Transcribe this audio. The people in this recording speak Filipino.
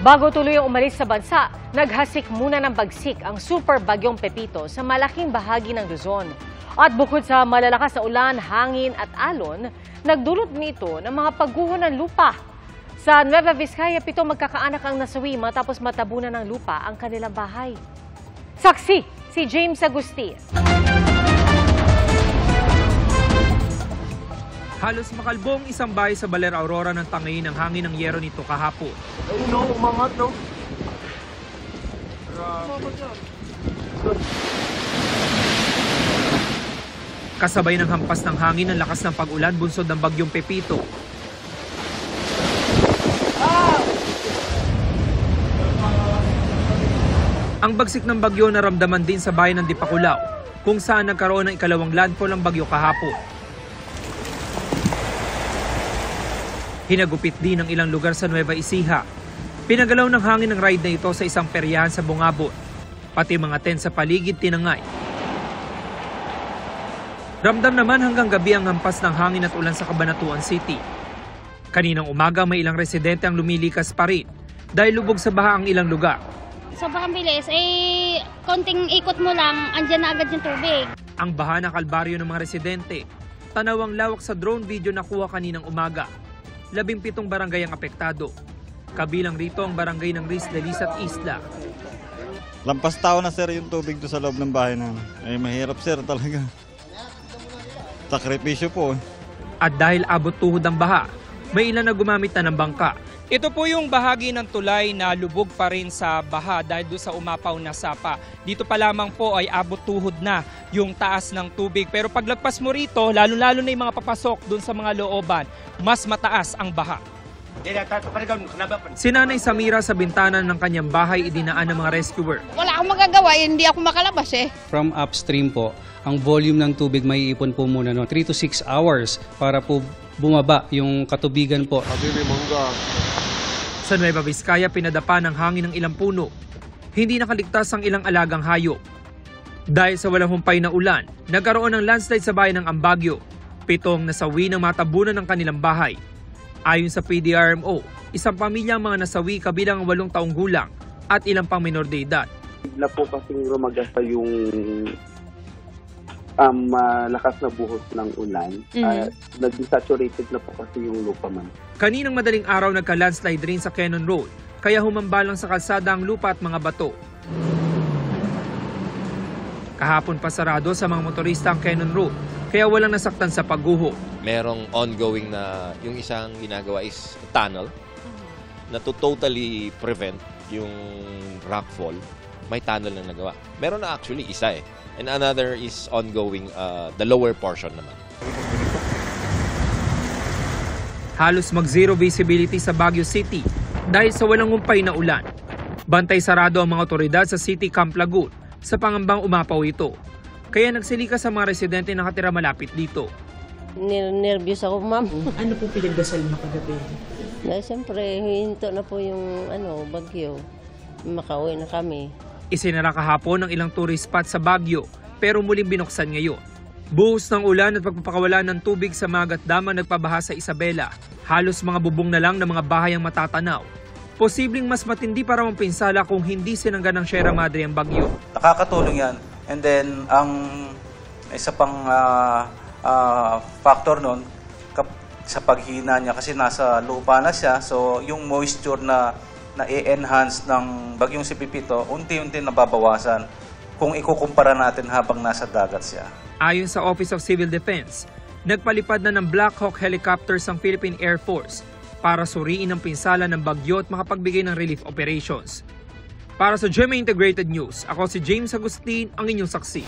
Bago tuluyang umalis sa bansa, naghasik muna ng bagsik ang super bagyong Pepito sa malaking bahagi ng Luzon. At bukod sa malalakas na ulan, hangin at alon, nagdulot nito ng mga pagguho ng lupa. Sa Nueva Vizcaya, 7 magkakaanak ang nasawi matapos matabunan ng lupa ang kanilang bahay. Saksi, si James Agustin. Halos makalbong isang bahay sa Baler Aurora ng tangayin ng hangin ng yero nito kahapon. Ayun no, umangat no. Kasabay ng hampas ng hangin ang lakas ng pag-ulan bunsod ng bagyong Pepito. Ang bagsik ng bagyo naramdaman din sa bayan ng Dipakulaw, kung saan nagkaroon ng ikalawang landfall ng bagyo kahapon. Hinagupit din ng ilang lugar sa Nueva Ecija. Pinagalaw ng hangin ng ride na ito sa isang peryahan sa Bungabon. Pati mga tent sa paligid tinangay. Ramdam naman hanggang gabi ang hampas ng hangin at ulan sa Cabanatuan City. Kaninang umaga may ilang residente ang lumilikas pa rin dahil lubog sa baha ang ilang lugar. Sobrang bilis, konting ikot mo lang, andyan na agad yung tubig. Ang baha na kalbaryo ng mga residente, tanaw ang lawak sa drone video na kuha kaninang umaga. 17 barangay ang apektado. Kabilang rito ang barangay ng Riz, Delis at Isla. Lampas tao na sir yung tubig doon sa loob ng bahay namin. Ay mahirap sir talaga. Sakripisyo po. At dahil abot tuhod ang baha, may ilan na gumamit na ng bangka. Ito po yung bahagi ng tulay na lubog pa rin sa baha dahil doon sa umapaw na sapa. Dito pa lamang po ay abot tuhod na yung taas ng tubig. Pero paglagpas mo rito, lalo-lalo na yung mga papasok doon sa mga looban, mas mataas ang baha. Si Nanay Samira sa bintana ng kanyang bahay idinaan ng mga rescuer. Wala akong magagawa, hindi ako makalabas eh. From upstream po, ang volume ng tubig may ipon po muna 3 to 6 hours para po bumaba yung katubigan po. Sa Nueva Vizcaya, pinadapa ng hangin ng ilang puno. Hindi nakaligtas ang ilang alagang hayop. Dahil sa walang humpay na ulan, nagkaroon ng landslide sa bayan ng Ambagyo. 7 nasawi ng matabunan ng kanilang bahay. Ayon sa PDRMO, isang pamilya ang mga nasawi kabilang ang 8 taong gulang at ilang pang minor de edad. Bigla po kasing rumagasa yung lakas na buhos ng ulan. Nag-desaturated na po kasi yung lupa man. Kaninang madaling araw nagka-landslide rin sa Cannon Road, kaya humambalang sa kalsada ang lupa at mga bato. Kahapon pa sarado sa mga motorista ang Cannon Road, kaya walang nasaktan sa pagguho. Merong ongoing na yung isang ginagawa is tunnel na to totally prevent yung rockfall. May tunnel na nagawa. Meron na actually isa eh. And another is ongoing, the lower portion naman. Halos mag-zero visibility sa Baguio City dahil sa walang humpay na ulan. Bantay sarado ang mga otoridad sa City Camp Lagun sa pangambang umapaw ito. Kaya nagsilika sa mga residente na nakatira malapit dito. Nervyos ako, ma'am. Ano po pinagdasal mo kagabi? Siyempre, hinto na po yung bagyo. Makauwi na kami. Isinara kahapon ang ilang tourist spot sa Baguio pero muling binuksan ngayon. Buhos ng ulan at pagpapakawala ng tubig sa Magat Dam ang nagpabaha sa Isabela. Halos mga bubong na lang ng mga bahay ang matatanaw. Posibleng mas matindi para ang pinsala kung hindi sinangga ng Sierra Madre ang bagyo. Nakakatulong yan. And then, ang isa pang factor nun, sa paghina niya kasi nasa lupa na siya. So, yung moisture na i-enhance ng bagyong si Pepito, unti-unti nababawasan kung ikukumpara natin habang nasa dagat siya. Ayon sa Office of Civil Defense, nagpalipad na ng Black Hawk helicopters ang Philippine Air Force para suriin ang pinsala ng bagyo at makapagbigay ng relief operations. Para sa GMA Integrated News, ako si James Agustin, ang inyong saksi.